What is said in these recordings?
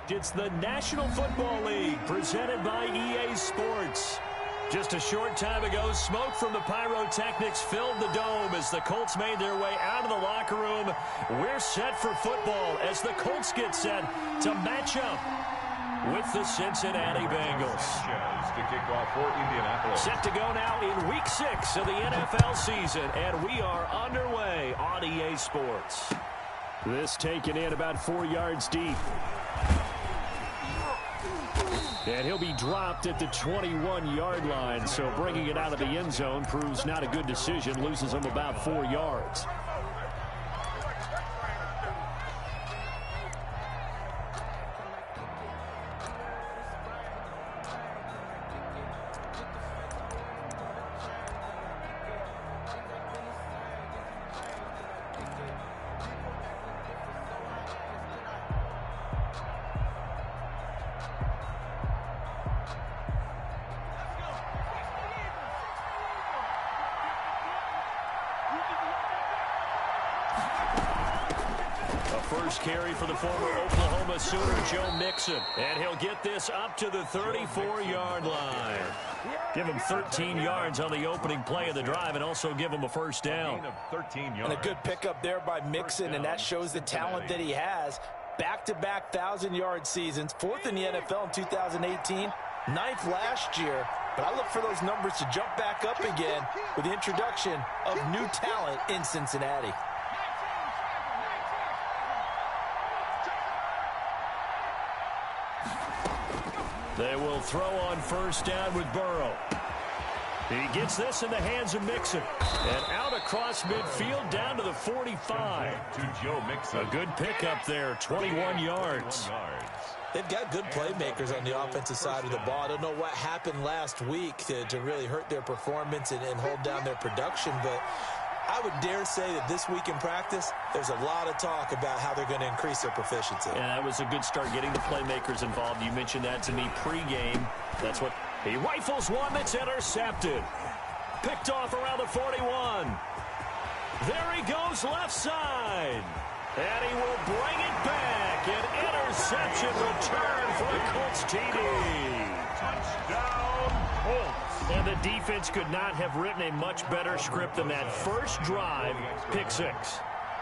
It's the National Football League presented by EA Sports. Just a short time ago, smoke from the pyrotechnics filled the dome as the Colts made their way out of the locker room. We're set for football as the Colts get set to match up with the Cincinnati Bengals. To kick off for Indianapolis. Set to go now in Week 6 of the NFL season, and we are underway on EA Sports. This taken in about 4 yards deep. And he'll be dropped at the 21-yard line, so bringing it out of the end zone proves not a good decision, loses him about 4 yards. First carry for the former Oklahoma Sooner, Joe Mixon. And he'll get this up to the 34-yard line. Give him 13 yards on the opening play of the drive and also give him a first down. 13 yards. And a good pickup there by Mixon, and that shows the talent that he has. Back-to-back 1,000-yard seasons, 4th in the NFL in 2018, 9th last year. But I look for those numbers to jump back up again with the introduction of new talent in Cincinnati. They will throw on first down with Burrow. He gets this in the hands of Mixon. And out across midfield down to the 45. To Joe Mixon. A good pickup there, 21 yards. They've got good playmakers on the offensive side of the ball. I don't know what happened last week to really hurt their performance and hold down their production, but I would dare say that this week in practice, there's a lot of talk about how they're going to increase their proficiency. Yeah, that was a good start, getting the playmakers involved. You mentioned that to me pregame. That's what he rifles one that's intercepted. Picked off around the 41. There he goes left side. And he will bring it back. An interception return for a Colts TD. Touchdown, Colts. And the defense could not have written a much better script than that first drive, pick 6.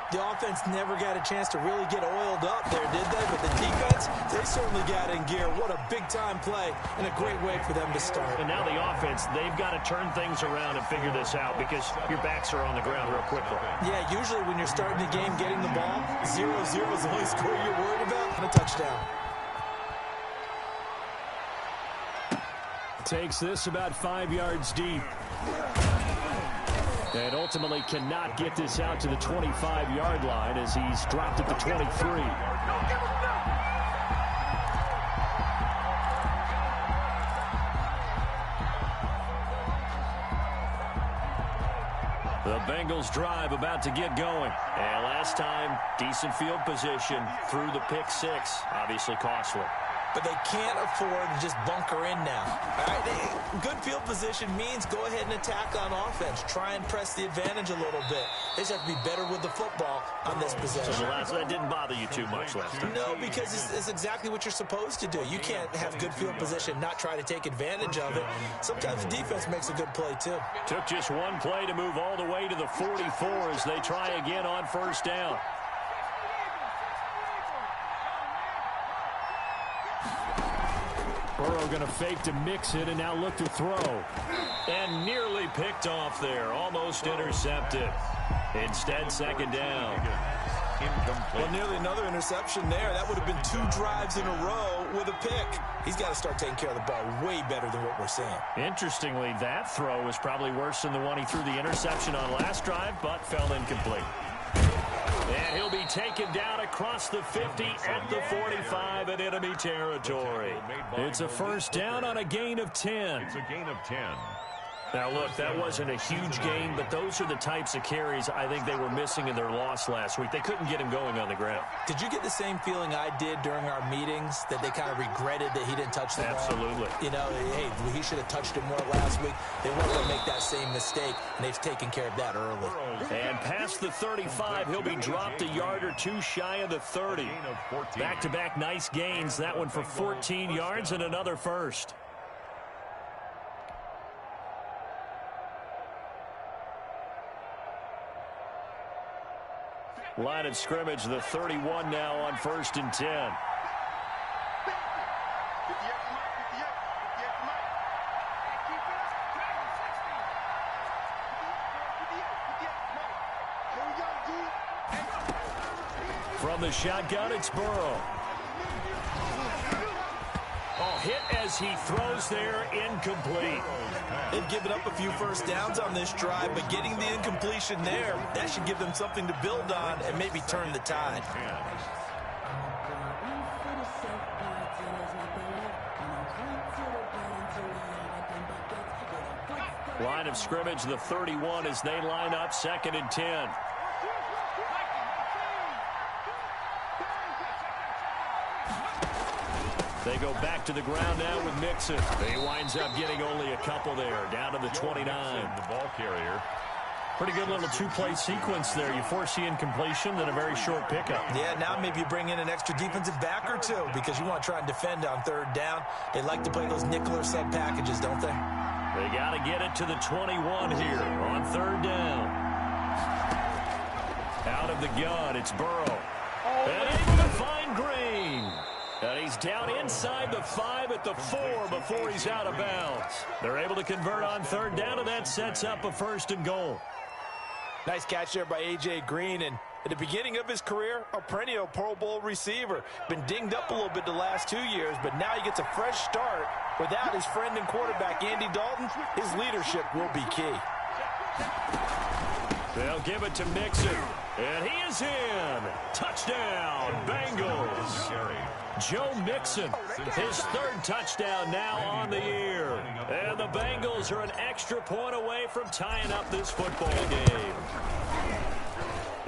The offense never got a chance to really get oiled up there, did they? But the defense, they certainly got in gear. What a big-time play and a great way for them to start. And now the offense, they've got to turn things around and figure this out because your backs are on the ground real quickly. Yeah, usually when you're starting the game, getting the ball, 0-0 is the only score you're worried about, and a touchdown. Takes this about 5 yards deep. And ultimately cannot get this out to the 25-yard line as he's dropped at the 23. The Bengals drive about to get going. And last time, decent field position through the pick 6. Obviously costly. But they can't afford to just bunker in now. All right, good field position means go ahead and attack on offense. Try and press the advantage a little bit. They just have to be better with the football on this possession. So that didn't bother you too much last time. No, because it's exactly what you're supposed to do. You can't have good field position, not try to take advantage of it. Sometimes the defense makes a good play, too. Took just one play to move all the way to the 44 as they try again on first down. Burrow going to fake to mix it and now look to throw. And nearly picked off there. Almost intercepted. Instead, second down. Well, nearly another interception there. That would have been 2 drives in a row with a pick. He's got to start taking care of the ball way better than what we're seeing. Interestingly, that throw was probably worse than the one he threw the interception on last drive, but fell incomplete. And he'll be taken down across the 50 at the 45 in enemy territory. It's a first down on a gain of 10. It's a gain of 10. Now, look, that wasn't a huge gain, but those are the types of carries I think they were missing in their loss last week. They couldn't get him going on the ground. Did you get the same feeling I did during our meetings, that they kind of regretted that he didn't touch the ball? Absolutely. You know, hey, he should have touched it more last week. They weren't going to make that same mistake, and they've taken care of that early. And past the 35, he'll be dropped a yard or two shy of the 30. Back-to-back nice gains. That one for 14 yards and another first. Line of scrimmage, the 31 now on 1st and 10. From the shotgun, it's Burrow. Oh, hit as he throws there, incomplete. They've given up a few first downs on this drive, but getting the incompletion there, that should give them something to build on and maybe turn the tide. Line of scrimmage, the 31 as they line up 2nd and 10. They go back to the ground now with Mixon. He winds up getting only a couple there, down to the 29. The ball carrier. Pretty good little two-play sequence there. You force the incompletion, then a very short pickup. Yeah, now maybe you bring in an extra defensive back or two because you want to try and defend on 3rd down. They like to play those nickel or sub packages, don't they? They got to get it to the 21 here on 3rd down. Out of the gun, it's Burrow. And able to find Green. And he's down inside the 5 at the 4 before he's out of bounds. They're able to convert on 3rd down, and that sets up a 1st and goal. Nice catch there by A.J. Green, and at the beginning of his career, a perennial Pro Bowl receiver. Been dinged up a little bit the last 2 years, but now he gets a fresh start. Without his friend and quarterback, Andy Dalton, his leadership will be key. They'll give it to Mixon, and he is in. Touchdown, Bengals. Joe Mixon, his 3rd touchdown now on the year. And the Bengals are an extra point away from tying up this football game.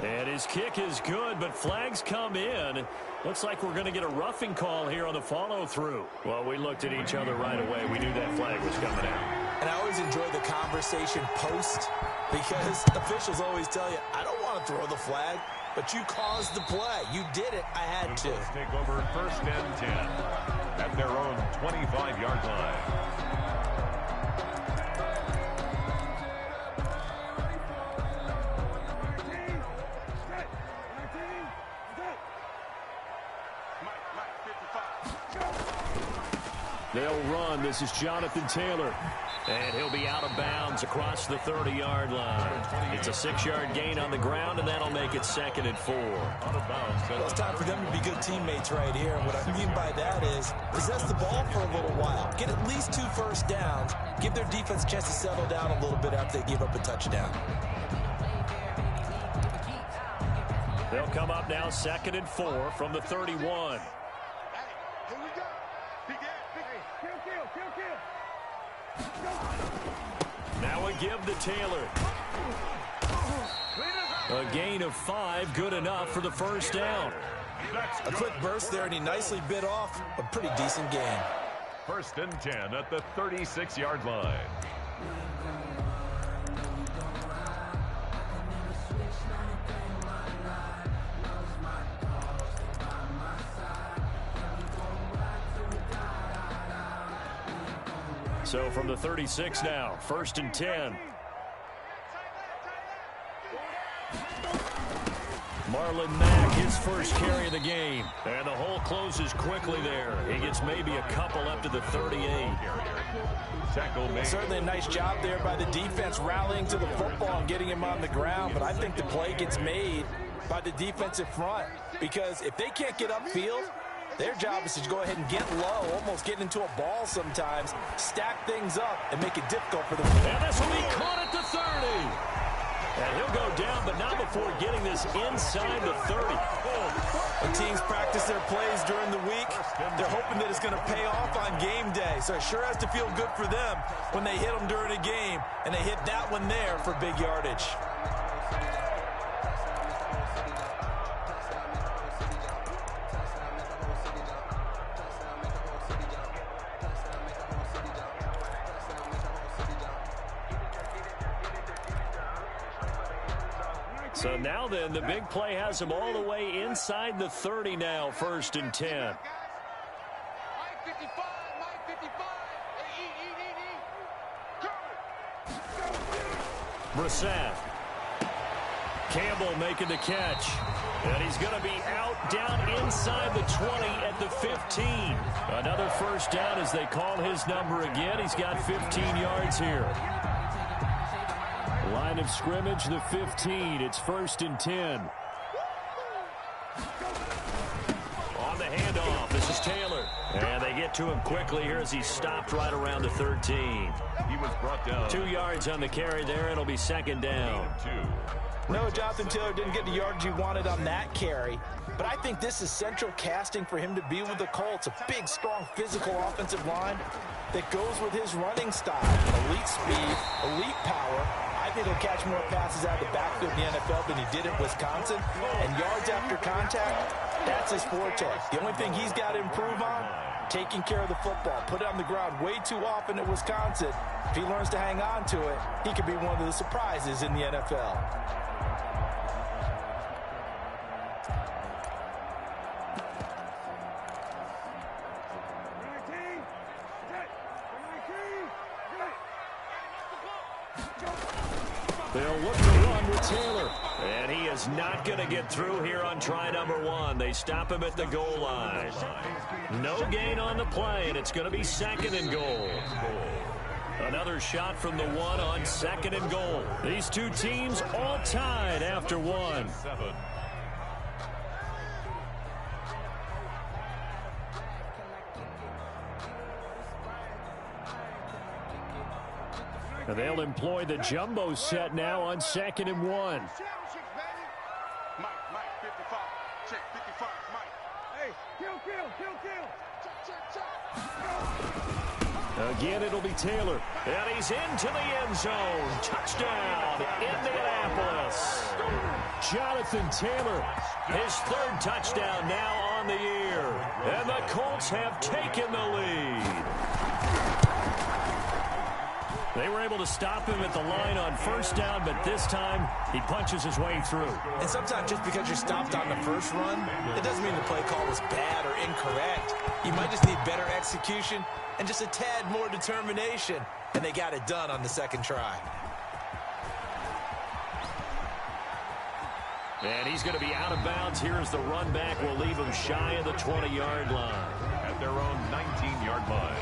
And his kick is good, but flags come in. Looks like we're going to get a roughing call here on the follow-through. Well, we looked at each other right away. We knew that flag was coming out. And I always enjoy the conversation post because officials always tell you, I don't want to throw the flag, but you caused the play. You did it. I had to. Take over 1st and 10 at their own 25-yard line. They'll run. This is Jonathan Taylor. And he'll be out of bounds across the 30-yard line. It's a 6-yard gain on the ground, and that'll make it 2nd and 4. Well, it's time for them to be good teammates right here. And what I mean by that is possess the ball for a little while. Get at least 2 first downs. Give their defense a chance to settle down a little bit after they give up a touchdown. They'll come up now 2nd and 4 from the 31. Now a give to Taylor. A gain of 5, good enough for the 1st down. A quick burst there, and he nicely bit off a pretty decent gain. 1st and 10 at the 36-yard line. So from the 36 now, 1st and 10. Marlon Mack, his first carry of the game. And the hole closes quickly there. He gets maybe a couple up to the 38. Certainly a nice job there by the defense rallying to the football and getting him on the ground. But I think the play gets made by the defensive front. Because if they can't get upfield, their job is to go ahead and get low, almost get into a ball sometimes, stack things up, and make it difficult for them. And this will be caught at the 30. And he'll go down, but not before getting this inside the 30. When teams practice their plays during the week, they're hoping that it's going to pay off on game day. So it sure has to feel good for them when they hit them during a game, and they hit that one there for big yardage. So now then, the big play has him all the way inside the 30 now, 1st and 10. Brissett. Campbell making the catch. And he's going to be out down inside the 20 at the 15. Another first down as they call his number again. He's got 15 yards here. Line of scrimmage, the 15. It's 1st and 10. On the handoff, this is Taylor. And they get to him quickly here as he stopped right around the 13. He was brought down. 2 yards on the carry there. It'll be 2nd down. No, Jonathan Taylor didn't get the yardage he wanted on that carry. But I think this is central casting for him to be with the Colts. A big, strong, physical offensive line that goes with his running style. Elite speed, elite power. I think he'll catch more passes out of the backfield in the NFL than he did at Wisconsin. And yards after contact, that's his forte. The only thing he's got to improve on, taking care of the football. Put it on the ground way too often at Wisconsin. If he learns to hang on to it, he could be one of the surprises in the NFL. They'll look to run with Taylor. And he is not going to get through here on try number 1. They stop him at the goal line. No gain on the play, and it's going to be 2nd and goal. Another shot from the 1 on 2nd and goal. These two teams all tied after 1. They'll employ the jumbo set now on 2nd and 1. Mike, 55. Check 55, Mike. Hey, kill. Again, it'll be Taylor. And he's into the end zone. Touchdown, Indianapolis. Jonathan Taylor, his 3rd touchdown now on the year. And the Colts have taken the lead. They were able to stop him at the line on 1st down, but this time he punches his way through. And sometimes just because you're stopped on the first run, it doesn't mean the play call was bad or incorrect. You might just need better execution and just a tad more determination. And they got it done on the 2nd try. And he's going to be out of bounds here as the run back will leave him shy of the 20-yard line. At their own 19-yard line.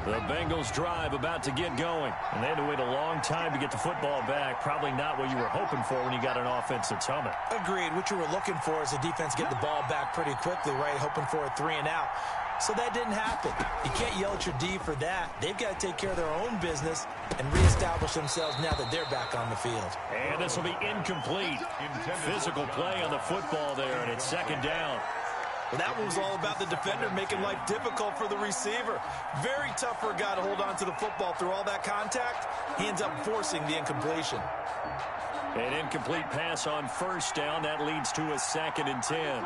The Bengals drive about to get going. And they had to wait a long time to get the football back. Probably not what you were hoping for when you got an offense that's humming. Agreed. What you were looking for is the defense get the ball back pretty quickly, right? Hoping for a 3 and out. So that didn't happen. You can't yell at your D for that. They've got to take care of their own business and reestablish themselves now that they're back on the field. And this will be incomplete. Physical play on the football there, and it's 2nd down. Well, that one was all about the defender making life difficult for the receiver. Very tough for a guy to hold on to the football through all that contact. He ends up forcing the incompletion. An incomplete pass on 1st down. That leads to a 2nd and 10.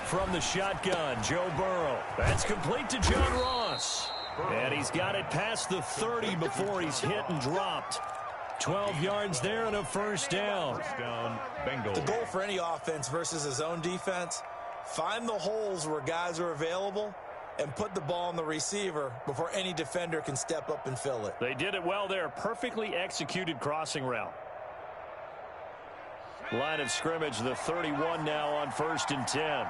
From the shotgun, Joe Burrow. That's complete to John Ross. And he's got it past the 30 before he's hit and dropped. 12 yards there and a 1st down. Bengals. The goal for any offense versus his own defense, find the holes where guys are available and put the ball on the receiver before any defender can step up and fill it. They did it well there. Perfectly executed crossing route. Line of scrimmage, the 31 now on 1st and 10.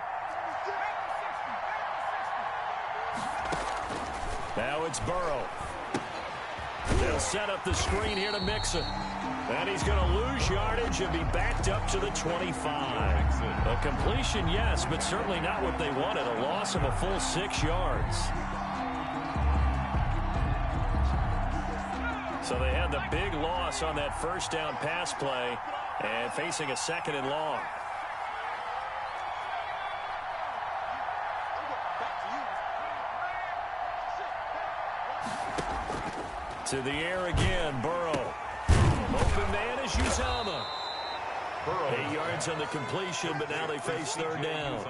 Now it's Burrow. They'll set up the screen here to Mixon. And he's going to lose yardage and be backed up to the 25. A completion, yes, but certainly not what they wanted. A loss of a full 6 yards. So they had the big loss on that first down pass play and facing a 2nd and long. To the air again, Burrow. Open man is Uzama. 8 yards on the completion, but now they face 3rd down.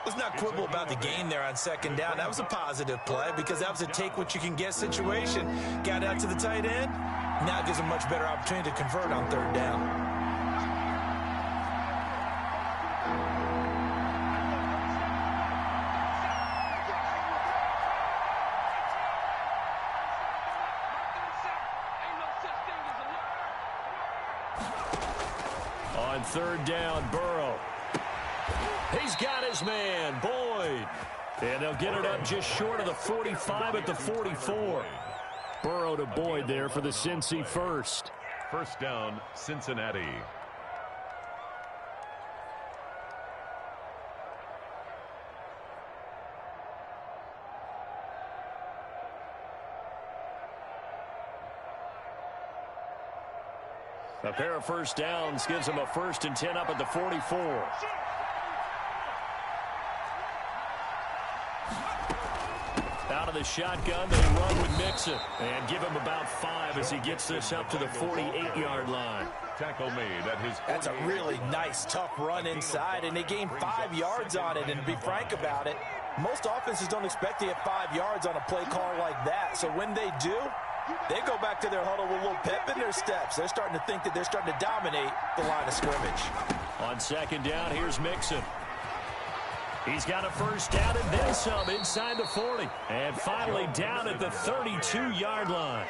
Let's not quibble about the gain there on 2nd down. That was a positive play because that was a take-what-you-can-get situation. Got out to the tight end. Now it gives them much better opportunity to convert on 3rd down. On 3rd down, Burrow. He's got his man, Boyd. And they'll get it up just short of the 45 at the 44. Burrow to Boyd there for the Cincy first. 1st down, Cincinnati. A pair of 1st downs gives them a 1st and 10 up at the 44. Out of the shotgun, they run with Mixon and give him about 5 as he gets this up to the 48-yard line. Tackle made at his. That's a really nice, tough run inside, and they gained 5 yards on it. And to be frank about it, most offenses don't expect to get 5 yards on a play call like that. So when they do, they go back to their huddle with a little pep in their steps. They're starting to think that they're starting to dominate the line of scrimmage. On 2nd down, here's Mixon. He's got a 1st down and then some inside the 40. And finally down at the 32-yard line.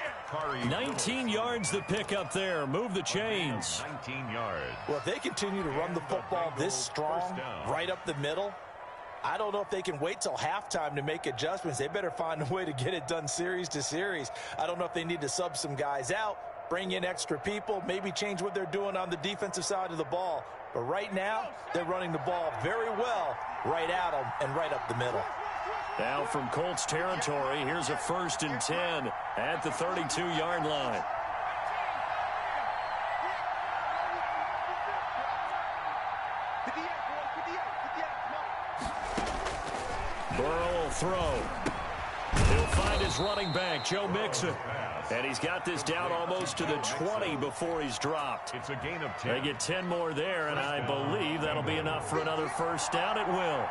19 yards the pick up there. Move the chains. 19 yards. Well, if they continue to run the football this strong, right up the middle, I don't know if they can wait till halftime to make adjustments. They better find a way to get it done series to series. I don't know if they need to sub some guys out, bring in extra people, maybe change what they're doing on the defensive side of the ball. But right now, they're running the ball very well right at them and right up the middle. Now from Colts territory, here's a 1st and 10 at the 32-yard line. Burrow will throw. He'll find his running back, Joe Mixon. And he's got this down almost to the 20 before he's dropped. It's a gain of 10. They get 10 more there, and I believe that'll be enough for another 1st down. It will.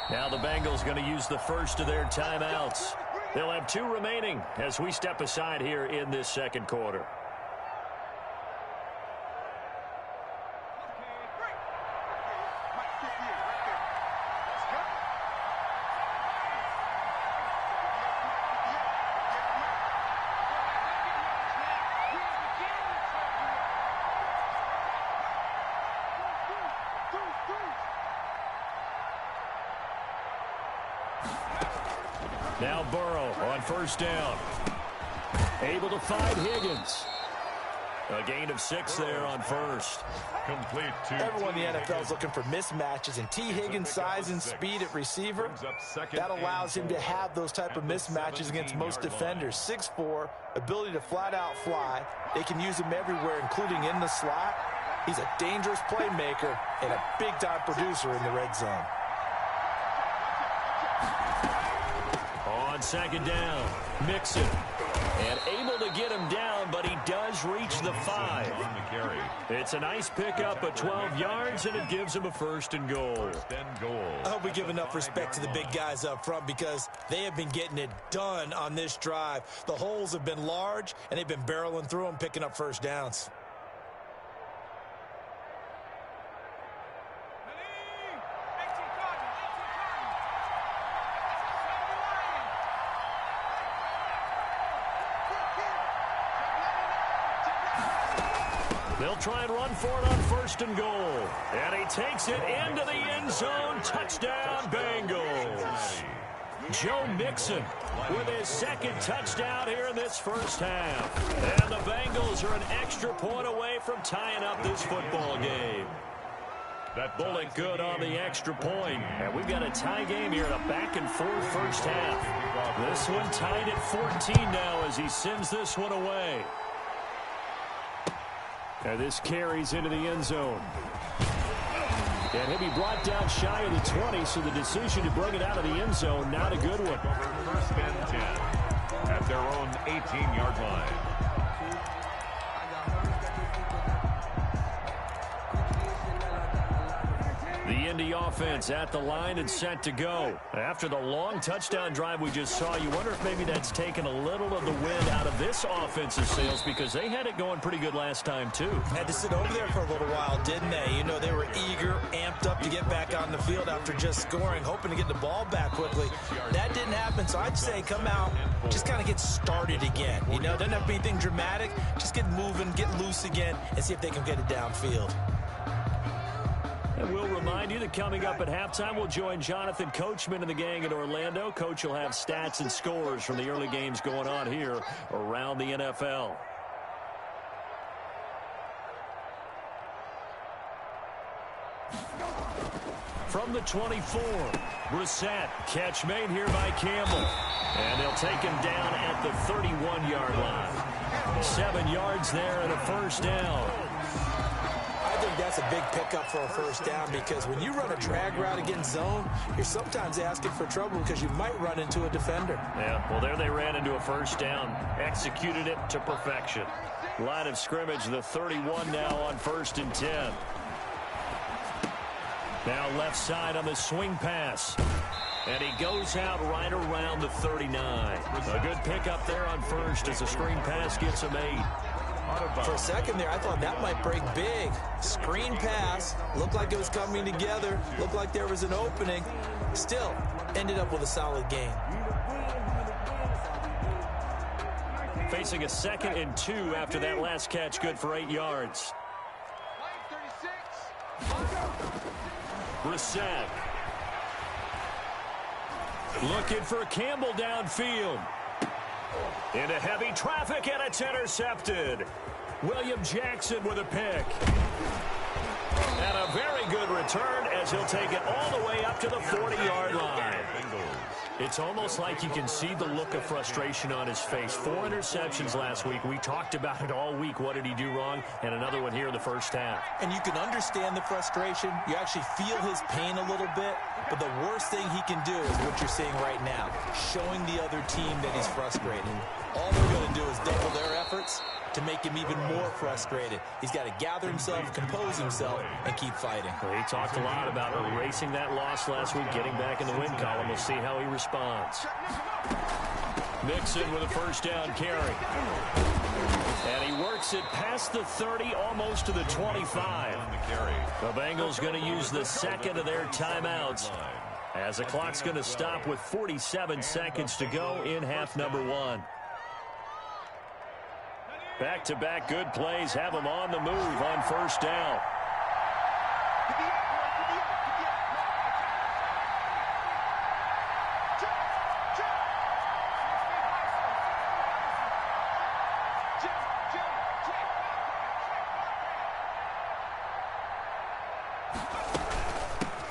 Now the Bengals going to use the first of their timeouts. They'll have 2 remaining as we step aside here in this 2nd quarter. Now Burrow on 1st down. Able to find Higgins. A gain of 6 there on 1st. Complete to Everyone in the NFL is looking for mismatches, and T. Higgins' size and speed at receiver, that allows him to have those type of mismatches against most defenders. 6'4", ability to flat-out fly. They can use him everywhere, including in the slot. He's a dangerous playmaker and a big-time producer in the red zone. On 2nd down, Mixon. And able to get him down, but he does reach the 5. It's a nice pickup of 12 yards, and it gives him a 1st and goal. I hope we give enough respect to the big guys up front because they have been getting it done on this drive. The holes have been large, and they've been barreling through them, picking up 1st downs. They'll try and run for it on 1st and goal. And he takes it into the end zone. Touchdown, Bengals. Joe Mixon with his 2nd touchdown here in this first half. And the Bengals are an extra point away from tying up this football game. Bullock good on the extra point. And we've got a tie game here in a back-and-forth first half. This one tied at 14 now as he sends this one away. And this carries into the end zone. And he'll be brought down shy of the 20, so the decision to bring it out of the end zone, not a good one. 1st and 10 at their own 18-yard line. The Indy offense at the line and set to go. After the long touchdown drive we just saw, you wonder if maybe that's taken a little of the wind out of this offensive sails, because they had it going pretty good last time too. Had to sit over there for a little while, didn't they? You know, they were eager, amped up to get back on the field after just scoring, hoping to get the ball back quickly. That didn't happen, so I'd say come out, just kind of get started again. You know, doesn't have to be anything dramatic. Just get moving, get loose again, and see if they can get it downfield. And we'll remind you that coming up at halftime, we'll join Jonathan Coachman and the gang in Orlando. Coach will have stats and scores from the early games going on here around the NFL. From the 24, Brissett, catch made here by Campbell. And they'll take him down at the 31-yard line. 7 yards there and a first down. I think that's a big pickup for a first down, because when you run a drag route against zone, you're sometimes asking for trouble because you might run into a defender. Yeah, well, there they ran into a first down. Executed it to perfection. Line of scrimmage, the 31 now on 1st and 10. Now left side on the swing pass. And he goes out right around the 39. A good pickup there on 1st as the screen pass gets him 8. For a second there, I thought that might break big. Screen pass, looked like it was coming together, looked like there was an opening. Still, ended up with a solid gain. Facing a 2nd and 2 after that last catch, good for 8 yards. Brissett. Looking for Campbell downfield. Into heavy traffic, and it's intercepted. William Jackson with a pick. And a very good return as he'll take it all the way up to the 40-yard line. It's almost like you can see the look of frustration on his face. 4 interceptions last week. We talked about it all week. What did he do wrong? And another one here in the first half. And you can understand the frustration. You actually feel his pain a little bit. But the worst thing he can do is what you're seeing right now, showing the other team that he's frustrated. All they're going to do is double their efforts to make him even more frustrated. He's got to gather himself, compose himself, and keep fighting. Well, he talked a lot about erasing that loss last week, getting back in the win column. We'll see how he responds. Mixon with a first down carry. And he works it past the 30, almost to the 25. The Bengals going to use the 2nd of their timeouts, as the clock's going to stop with 47 seconds to go in half number 1. Back-to-back good plays have them on the move on first down.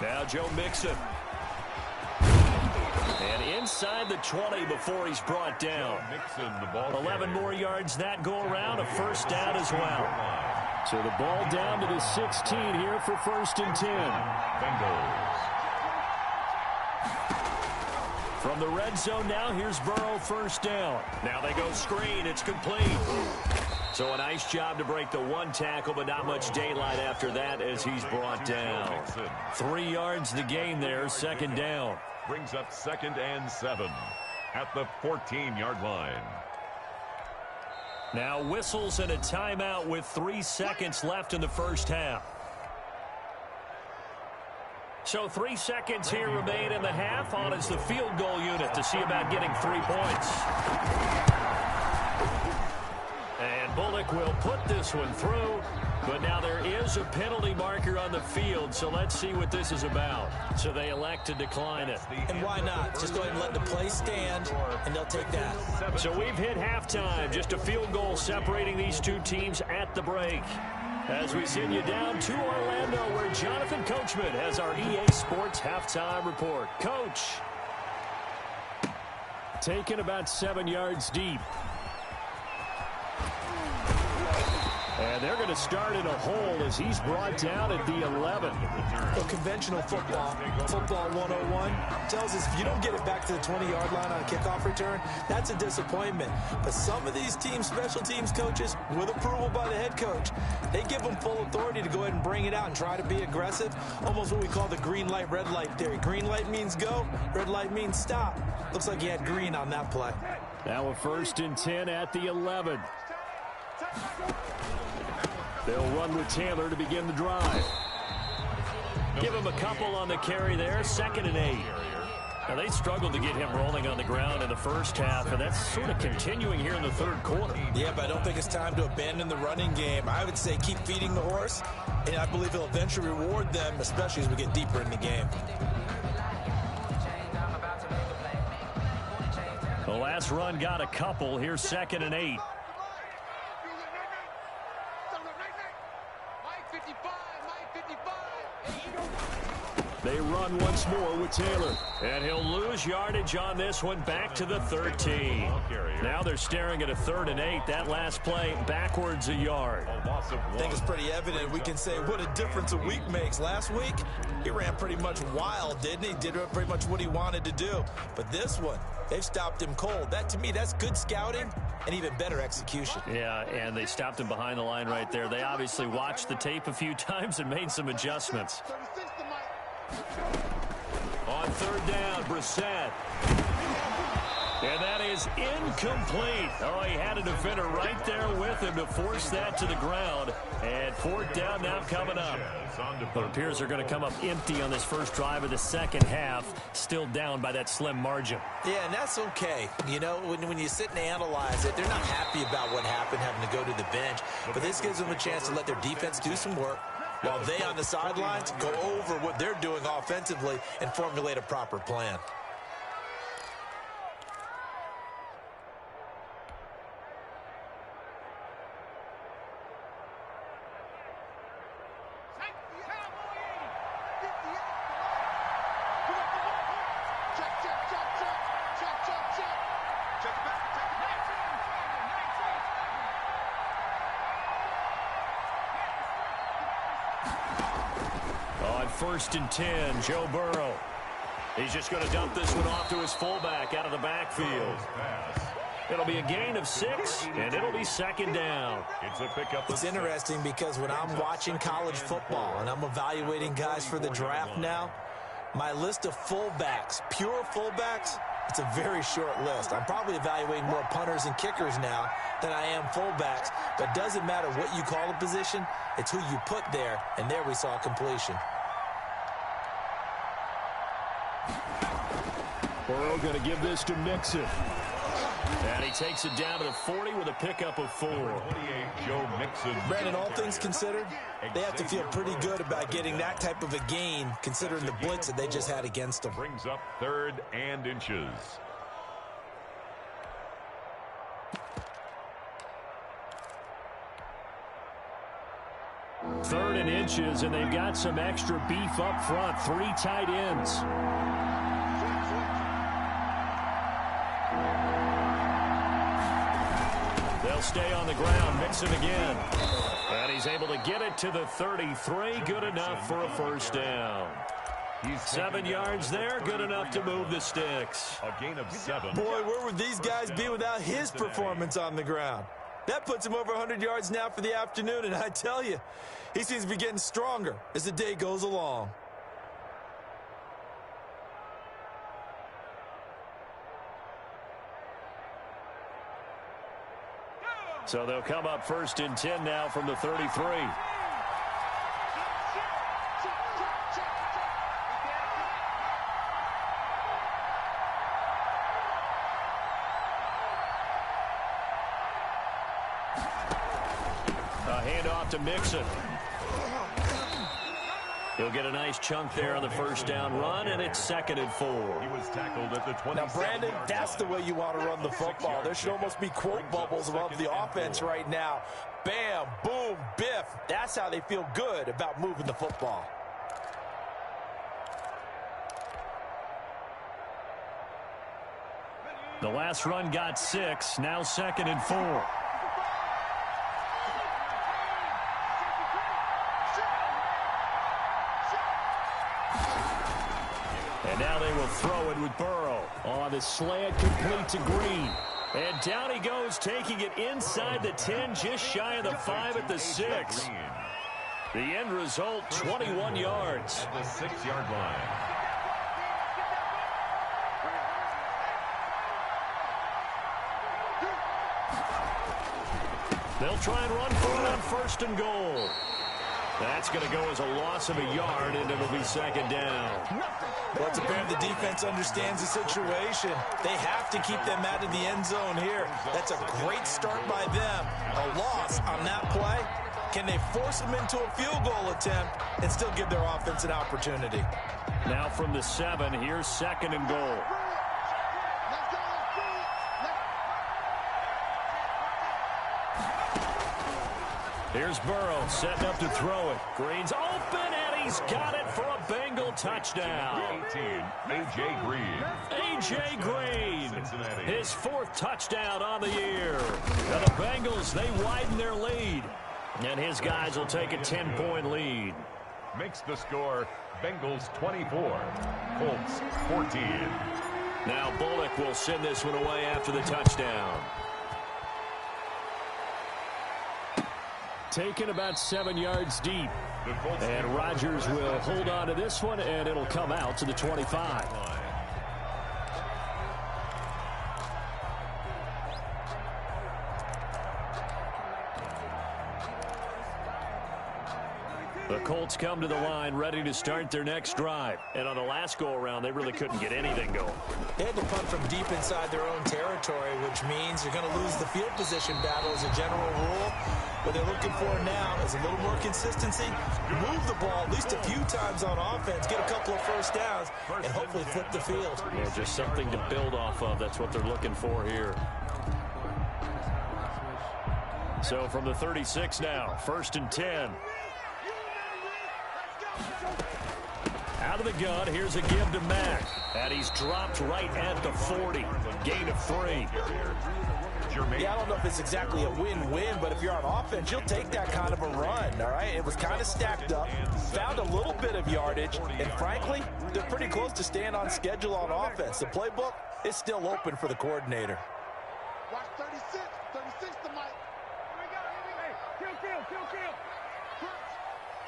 Now Joe Mixon. And inside the 20 before he's brought down. 11 more yards that go around, a first down as well. So the ball down to the 16 here for 1st and 10. Bengals. From the red zone now, here's Burrow, first down. Now they go screen, it's complete. So a nice job to break the 1 tackle, but not much daylight after that as he's brought down. 3 yards the gain there, 2nd down. Brings up 2nd and 7 at the 14-yard line. Now whistles and a timeout with 3 seconds left in the first half. So 3 seconds here remain in the half. On is the field goal unit to see about getting 3 points. And Bullock will put this one through, but now there is a penalty marker on the field, so let's see what this is about. So they elect to decline it. And why not? Just go ahead and let the play stand, and they'll take that. So we've hit halftime, just a field goal separating these two teams at the break. As we send you down to Orlando, where Jonathan Coachman has our EA Sports halftime report. Coach, taken about 7 yards deep. And they're going to start in a hole as he's brought down at the 11. Well, conventional football 101, tells us if you don't get it back to the 20-yard line on a kickoff return, that's a disappointment. But some of these teams, special teams coaches, with approval by the head coach, they give them full authority to go ahead and bring it out and try to be aggressive. Almost what we call the green light, red light theory. Green light means go, red light means stop. Looks like he had green on that play. Now a 1st and 10 at the 11. They'll run with Taylor to begin the drive. Give him a couple on the carry there. 2nd and 8. Now, they struggled to get him rolling on the ground in the first half, and that's sort of continuing here in the third quarter. Yeah, but I don't think it's time to abandon the running game. I would say keep feeding the horse, and I believe he'll eventually reward them, especially as we get deeper in the game. The last run got a couple. Here's 2nd and 8. They run once more with Taylor. And he'll lose yardage on this one, back to the 13. Now they're staring at a 3rd and 8. That last play backwards a yard. I think it's pretty evident. We can say what a difference a week makes. Last week, he ran pretty much wild, didn't he? Did pretty much what he wanted to do. But this one, they've stopped him cold. That, to me, that's good scouting and even better execution. Yeah, and they stopped him behind the line right there. They obviously watched the tape a few times and made some adjustments. On 3rd down, Brissett. And that is incomplete. Oh, he had a defender right there with him to force that to the ground. And 4th down now coming up. But it appears they're going to come up empty on this first drive of the second half. Still down by that slim margin. Yeah, and that's okay. You know, when you sit and analyze it, they're not happy about what happened, having to go to the bench. But this gives them a chance to let their defense do some work, while they on the sidelines go over what they're doing offensively and formulate a proper plan. On 1st and 10, Joe Burrow. He's just going to dump this one off to his fullback out of the backfield. It'll be a gain of 6, and it'll be 2nd down. It's interesting because when I'm watching college football and I'm evaluating guys for the draft now, my list of fullbacks, pure fullbacks, it's a very short list. I'm probably evaluating more punters and kickers now than I am fullbacks, but it doesn't matter what you call a position, it's who you put there, and there we saw completion. Burrow going to give this to Mixon. And he takes it down to the 40 with a pickup of 4. Joe Mixon. Brandon, all things considered, they have to feel pretty good about getting that type of a gain, considering the blitz that they just had against them. Brings up 3rd and inches. Third and inches, and they've got some extra beef up front. 3 tight ends. They'll stay on the ground. Mixon again. And he's able to get it to the 33. Good enough for a 1st down. 7 yards there. Good enough to move the sticks. A gain of 7. Boy, where would these guys be without his performance on the ground? That puts him over 100 yards now for the afternoon, and I tell you, he seems to be getting stronger as the day goes along. So they'll come up 1st and 10 now from the 33. hand off to Mixon. He'll get a nice chunk there on the first down run, and it's 2nd and 4. He was tackled at the 20. Now, Brandon, that's the way you want to run the football. There should almost be quote bubbles above the offense right now. Bam, boom, biff. That's how they feel good about moving the football. The last run got 6, now 2nd and 4. And now they will throw it with Burrow. On the slant, complete to Green. And down he goes, taking it inside the 10, just shy of the 5 at the 6. The end result, 21 yards. At the 6-yard line. They'll try and run for it on 1st and goal. That's going to go as a loss of a yard, and it'll be 2nd down. Well, it's apparent the defense understands the situation. They have to keep them out of the end zone here. That's a great start by them. A loss on that play. Can they force them into a field goal attempt and still give their offense an opportunity? Now from the 7, here's 2nd and goal. Here's Burrow setting up to throw it. Green's open, and he's got it for a Bengal touchdown. 18, A.J. Green. A.J. Green, his 4th touchdown on the year. Now the Bengals, they widen their lead. And his guys will take a 10-point lead. Makes the score Bengals 24, Colts 14. Now Bullock will send this one away after the touchdown. Taken about 7 yards deep. And Rodgers will hold on to this one, and it'll come out to the 25. The Colts come to the line ready to start their next drive. And on the last go-around, they really couldn't get anything going. They had to punt from deep inside their own territory, which means you're going to lose the field position battle as a general rule. What they're looking for now is a little more consistency, move the ball at least a few times on offense, get a couple of first downs, and hopefully flip the field. Yeah, just something to build off of. That's what they're looking for here. So from the 36 now, 1st and 10. Out of the gun, here's a give to Mack. And he's dropped right at the 40. Gain of 3. Yeah, I don't know if it's exactly a win-win, but if you're on offense, you'll take that kind of a run, all right? It was kind of stacked up, found a little bit of yardage, and frankly, they're pretty close to staying on schedule on offense. The playbook is still open for the coordinator. Watch 36. 36 to Mike. Here we go.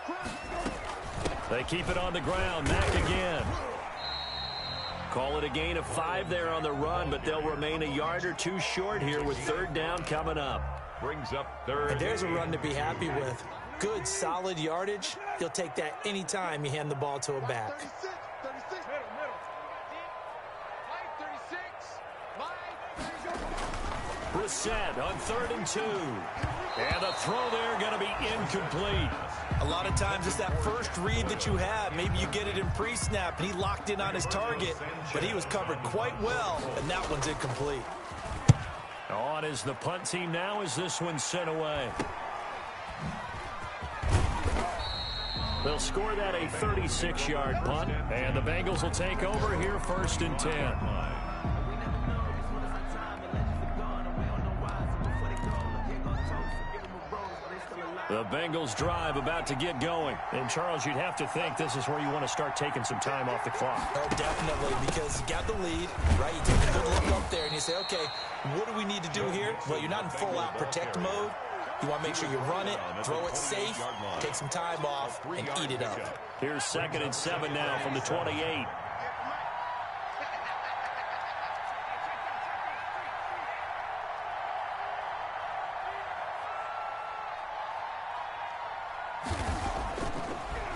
Kill. They keep it on the ground. Mack again. Call it a gain of 5 there on the run, but they'll remain a yard or 2 short here with 3rd down coming up. Brings up 3rd. And there's a run to be happy with. Good, solid yardage. You'll take that anytime you hand the ball to a back. 36. Middle. Mike, 36. Brissett on 3rd and 2. And the throw there going to be incomplete. A lot of times it's that first read that you have. Maybe you get it in pre-snap, and he locked in on his target, but he was covered quite well, and that one's incomplete. On is the punt team now as this one's sent away. They'll score that a 36-yard punt, and the Bengals will take over here 1st and 10. The Bengals drive about to get going. And, Charles, you'd have to think this is where you want to start taking some time off the clock. Oh, definitely, because you got the lead, right? You take a good look up there, and you say, okay, what do we need to do here? Well, you're not in full-out protect mode. You want to make sure you run it, throw it safe, take some time off, and eat it up. Here's 2nd and 7 now from the 28.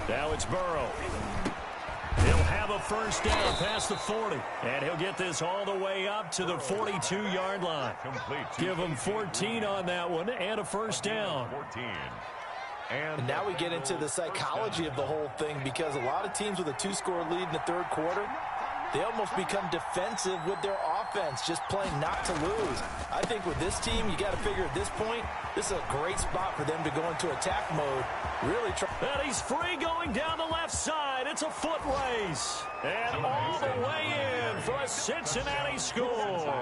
Now it's Burrow. He'll have a first down past the 40. And he'll get this all the way up to the 42-yard line. Give him 14 on that one and a first down. 14. And now we get into the psychology of the whole thing, because a lot of teams with a 2-score lead in the third quarter, they almost become defensive with their offense, just playing not to lose. I think with this team, you got to figure at this point, this is a great spot for them to go into attack mode. Really try. And he's free going down the left side. It's a foot race. And all the way in for a Cincinnati score.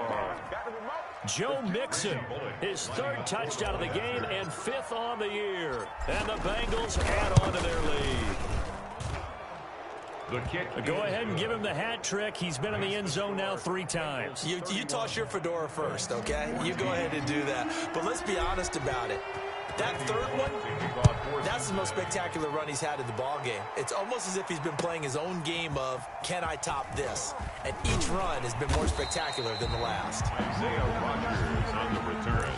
Joe Mixon, his third touchdown of the game and 5th on the year. And the Bengals add on to their lead. Go ahead and give him the hat trick. He's been in the end zone now 3 times. You toss your fedora first, okay? You go ahead and do that. But let's be honest about it. That third one, that's the most spectacular run he's had in the ball game. It's almost as if he's been playing his own game of, can I top this? And each run has been more spectacular than the last. Isaiah Rodgers on the return.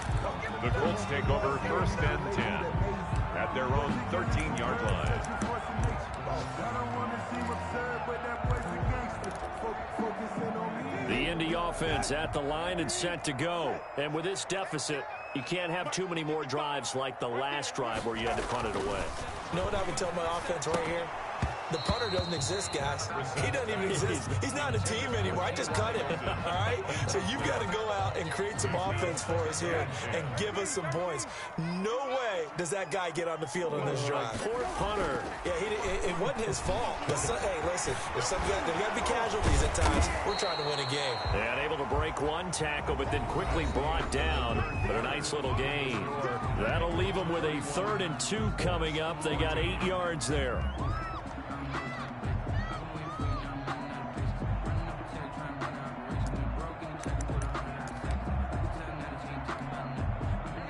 The Colts take over 1st and 10 at their own 13-yard line. The Indy offense at the line and set to go. And with this deficit, you can't have too many more drives like the last drive where you had to punt it away. You know what I would tell my offense right here? The punter doesn't exist, guys. He doesn't even exist. He's not a team anymore. I just cut him, all right? So you've got to go out and create some offense for us here and give us some points. No way does that guy get on the field on this drive. Poor punter. Yeah, it wasn't his fault. Hey, listen, there's got to be casualties at times. We're trying to win a game. And able to break one tackle, but then quickly brought down. But a nice little gain. That'll leave them with a 3rd and 2 coming up. They got 8 yards there.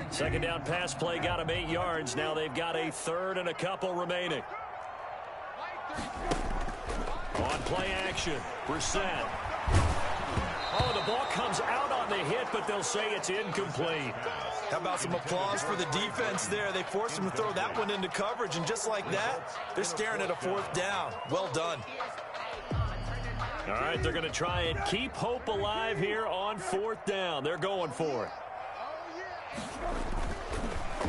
Second down pass play got him 8 yards. Now they've got a 3rd and a couple remaining. On play action, Brissett. Oh, the ball comes out on the hit, but they'll say it's incomplete. How about some applause for the defense there? They forced him to throw that one into coverage, and just like that, they're staring at a 4th down. Well done. All right, they're going to try and keep hope alive here on 4th down. They're going for it.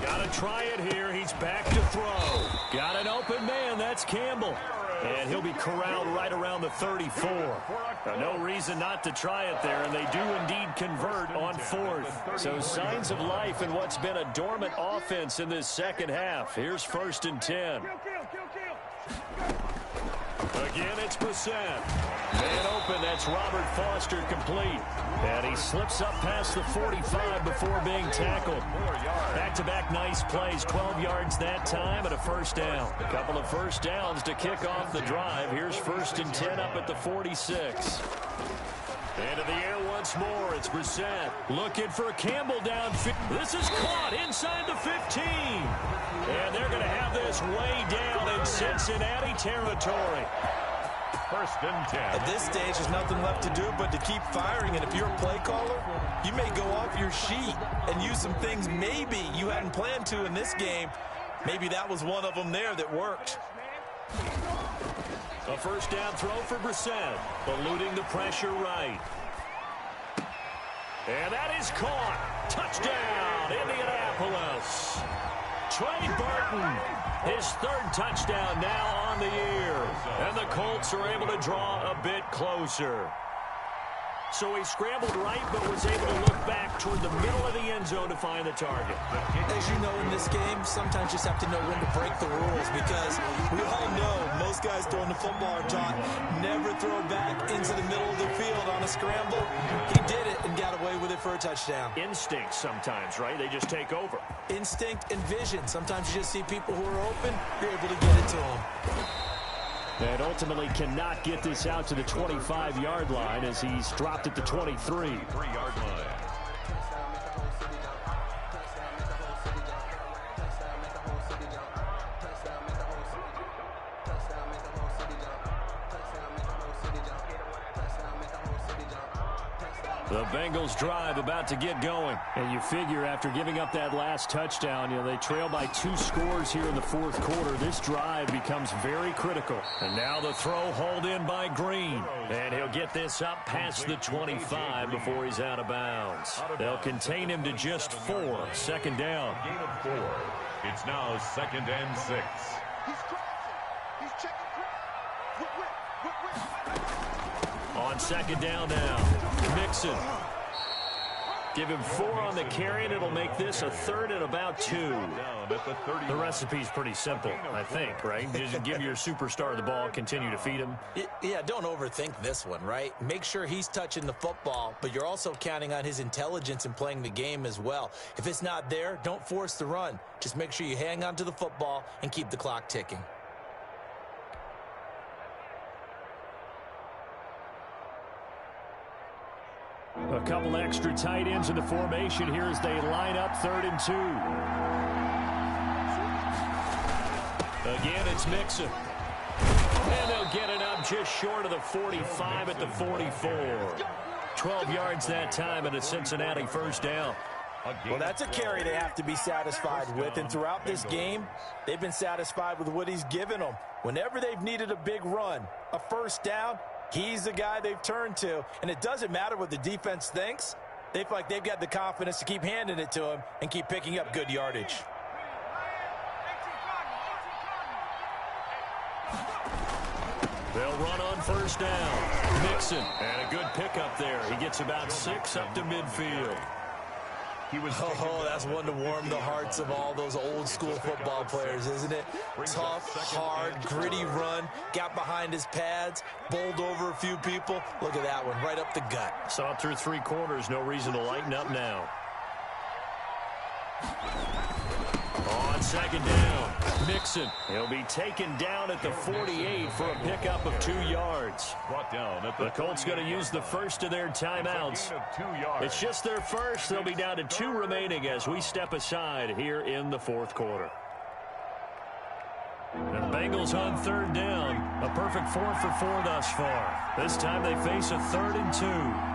Got to try it here. He's back to throw. Got an open man. That's Campbell. And he'll be corralled right around the 34. No reason not to try it there, and they do indeed convert on 4th. So signs of life in what's been a dormant offense in this second half. Here's 1st and 10. Again, it's Brissett. Man open, that's Robert Foster complete. And he slips up past the 45 before being tackled. Back-to-back nice plays, 12 yards that time and a 1st down. A couple of 1st downs to kick off the drive. Here's 1st and 10 up at the 46. Into the air once more, it's Brissett. Looking for Campbell downfield. This is caught inside the 15. And they're going to have this way down in Cincinnati territory. 1st and 10. At this stage, there's nothing left to do but to keep firing. And if you're a play caller, you may go off your sheet and use some things maybe you hadn't planned to in this game. Maybe that was one of them there that worked. A 1st down throw for Brissett, eluding the pressure right. And that is caught. Touchdown, Indianapolis. Trey Burton, his 3rd touchdown now on the year. And the Colts are able to draw a bit closer. So he scrambled right, but was able to look back toward the middle of the end zone to find the target. As you know, in this game, sometimes you just have to know when to break the rules, because we all know most guys throwing the football are taught never throw back into the middle of the field on a scramble. He did it and got away with it for a touchdown. Instinct sometimes, right? They just take over. Instinct and vision. Sometimes you just see people who are open, you're able to get it to them. And ultimately cannot get this out to the 25-yard line as he's dropped at the 23. 3-yard line. The Bengals drive about to get going. And you figure after giving up that last touchdown, they trail by 2 scores here in the 4th quarter. This drive becomes very critical. And now the throw hauled in by Green. And he'll get this up past the 25 before he's out of bounds. They'll contain him to just 4. 2nd down. Gain of 4. It's now 2nd and 6. He's crossing. He's checking quick. On 2nd down now. Mixon. Give him 4 on the carry, and it'll make this a 3rd and about 2. The recipe's pretty simple, I think, right? Just give your superstar the ball, continue to feed him. Yeah, don't overthink this one, right? Make sure he's touching the football, but you're also counting on his intelligence in playing the game as well. If it's not there, don't force the run. Just make sure you hang on to the football and keep the clock ticking. A couple extra tight ends in the formation here as they line up 3rd and 2. Again, it's Mixon. And they'll get it up just short of the 45 at the 44. 12 yards that time and a Cincinnati 1st down. Well, that's a carry they have to be satisfied with, and throughout this game, they've been satisfied with what he's given them. Whenever they've needed a big run, a 1st down, he's the guy they've turned to, and it doesn't matter what the defense thinks. They feel like they've got the confidence to keep handing it to him and keep picking up good yardage. They'll run on 1st down. Mixon, and a good pickup there. He gets about 6 up to midfield. That's one to warm the hearts of all those old school football players, isn't it? Tough, hard, gritty run, got behind his pads, bowled over a few people. Look at that one, right up the gut. Saw it through 3 quarters, no reason to lighten up now. On 2nd down, Mixon. He'll be taken down at the 48 for a pickup of 2 yards. The Colts going to use the first of their timeouts. It's just their first. They'll be down to 2 remaining as we step aside here in the 4th quarter. And the Bengals on 3rd down. A perfect 4 for 4 thus far. This time they face a 3rd and 2.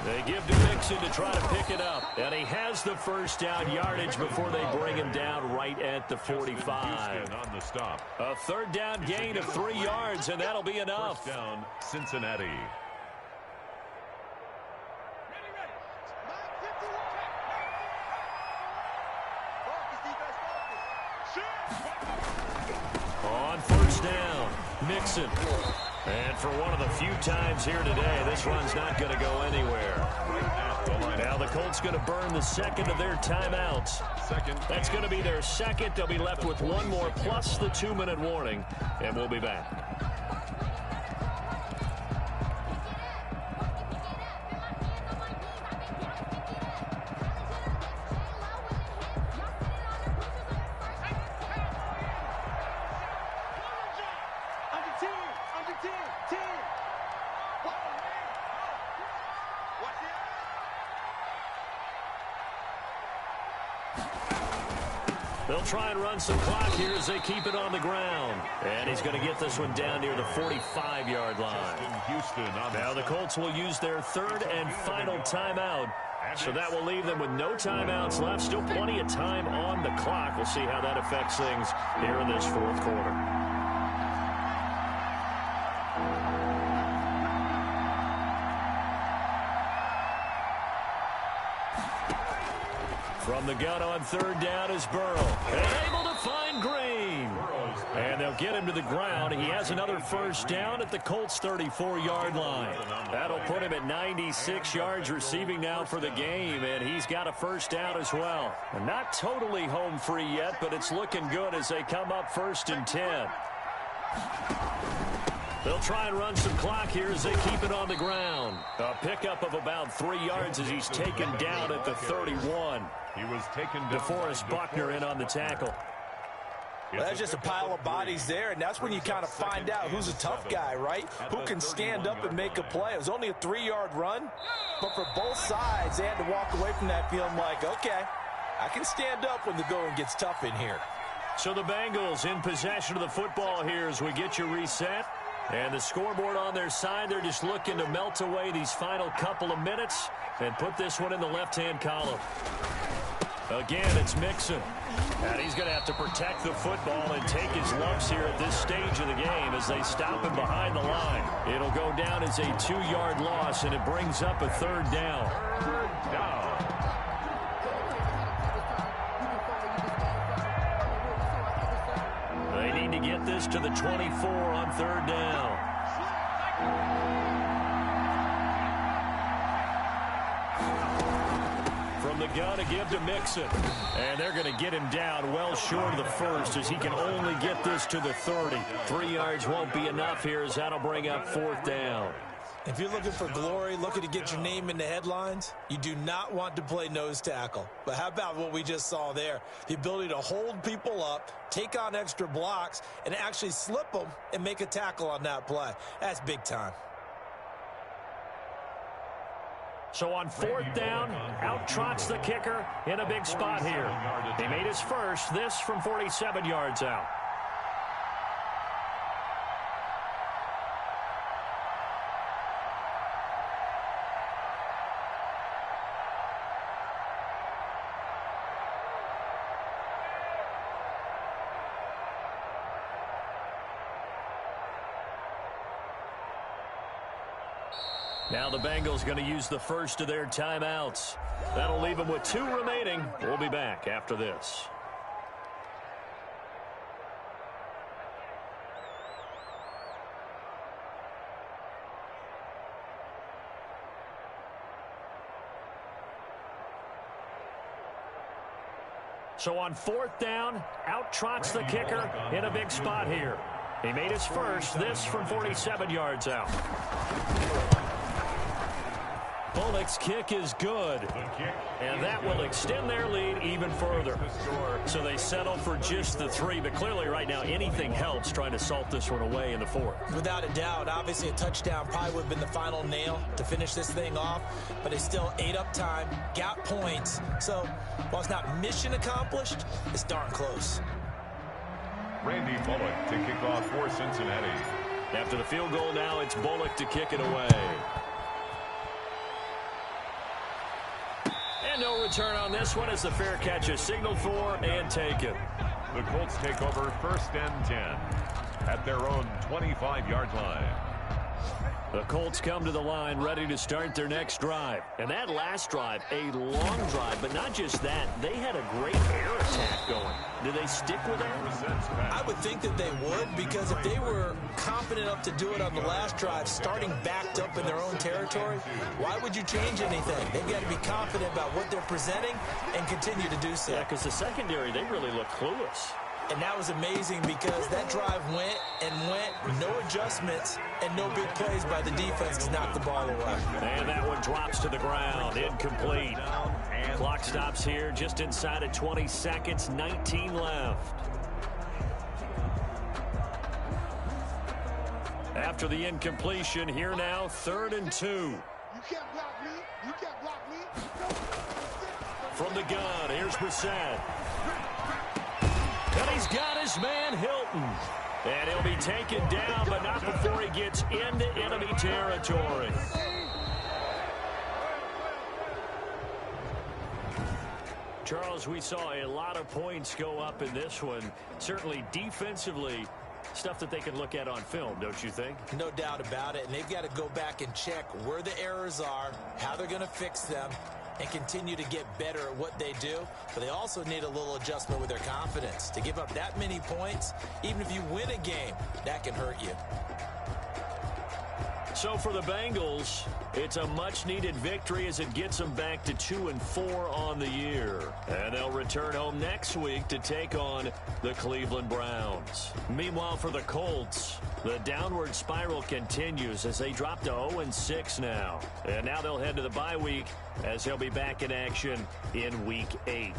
They give to Mixon to try to pick it up. And he has the 1st down yardage before they bring him down right at the 45. On the stop. A 3rd down gain of 3 yards, and that'll be enough. 1st down, Cincinnati. On 1st down, Mixon. And for one of the few times here today, this run's not going to go anywhere. Now the Colts going to burn the 2nd of their timeouts. That's going to be their 2nd. They'll be left with 1 more plus the 2-minute warning, and we'll be back. They'll try and run some clock here as they keep it on the ground. And he's going to get this one down near the 45-yard line. Now the Colts will use their 3rd and final timeout. So that will leave them with no timeouts left. Still plenty of time on the clock. We'll see how that affects things here in this 4th quarter. From the gun on 3rd down is Burrow. And able to find Green. And they'll get him to the ground. He has another 1st down at the Colts' 34-yard line. That'll put him at 96 yards receiving now for the game. And he's got a 1st down as well. And not totally home free yet, but it's looking good as they come up 1st and 10. They'll try and run some clock here as they keep it on the ground. A pickup of about 3 yards as he's taken down at the 31. He was taken down. DeForest Buckner in on the tackle. Well, that's just a pile of bodies there, and that's when you kind of find out who's a tough guy, right? Who can stand up and make a play. It was only a 3-yard run, but for both sides, they had to walk away from that feeling like, okay, I can stand up when the going gets tough in here. So the Bengals in possession of the football here as we get you reset. And the scoreboard on their side, they're just looking to melt away these final couple of minutes and put this one in the left-hand column. Again, it's Mixon. And he's going to have to protect the football and take his lumps here at this stage of the game as they stop him behind the line. It'll go down as a 2-yard loss, and it brings up a third down. Third down. They need to get this to the 24 on third down. From the gun to give to Mixon. And they're going to get him down well short of the first as he can only get this to the 30. 3 yards won't be enough here as that'll bring up fourth down. If you're looking for glory, looking to get your name in the headlines, you do not want to play nose tackle. But how about what we just saw there? The ability to hold people up, take on extra blocks, and actually slip them and make a tackle on that play. That's big time. So on fourth down, out trots the kicker in a big spot here. He made his first, this from 47 yards out. Now the Bengals going to use the first of their timeouts. That'll leave them with 2 remaining. We'll be back after this. So on fourth down, out trots the kicker in a big spot here. He made his first, this from 47 yards out. Bullock's kick is good, and that will extend their lead even further. So they settle for just the 3, but clearly right now anything helps trying to salt this one away in the 4th. Without a doubt, obviously a touchdown probably would have been the final nail to finish this thing off, but they still ate up time, got points. So while it's not mission accomplished, it's darn close. Randy Bullock to kick off for Cincinnati. After the field goal now, it's Bullock to kick it away. And no return on this one as the fair catch is signaled for and taken. The Colts take over first and 10 at their own 25-yard line. The Colts come to the line ready to start their next drive. And that last drive, a long drive, but not just that. They had a great air attack going. Do they stick with that? I would think that they would, because if they were confident enough to do it on the last drive, starting backed up in their own territory, why would you change anything? They've got to be confident about what they're presenting and continue to do so. Yeah, because the secondary, they really look clueless. And that was amazing because that drive went and went, no adjustments, and no big plays by the defense to knock the ball away. And that one drops to the ground, incomplete. Clock stops here just inside of 20 seconds, 19 left. After the incompletion, here now, 3rd and 2. You can't block me. You can't block me. From the gun, here's Brissett. And he's got his man, Hilton. And he'll be taken down, but not before he gets into enemy territory. Charles, we saw a lot of points go up in this one. Certainly defensively, stuff that they can look at on film, don't you think? No doubt about it. And they've got to go back and check where the errors are, how they're going to fix them, and continue to get better at what they do. But they also need a little adjustment with their confidence. To give up that many points, even if you win a game, that can hurt you. So for the Bengals, it's a much-needed victory as it gets them back to 2-4 on the year. And they'll return home next week to take on the Cleveland Browns. Meanwhile, for the Colts, the downward spiral continues as they drop to 0-6 now. And now they'll head to the bye week as they'll be back in action in Week 8.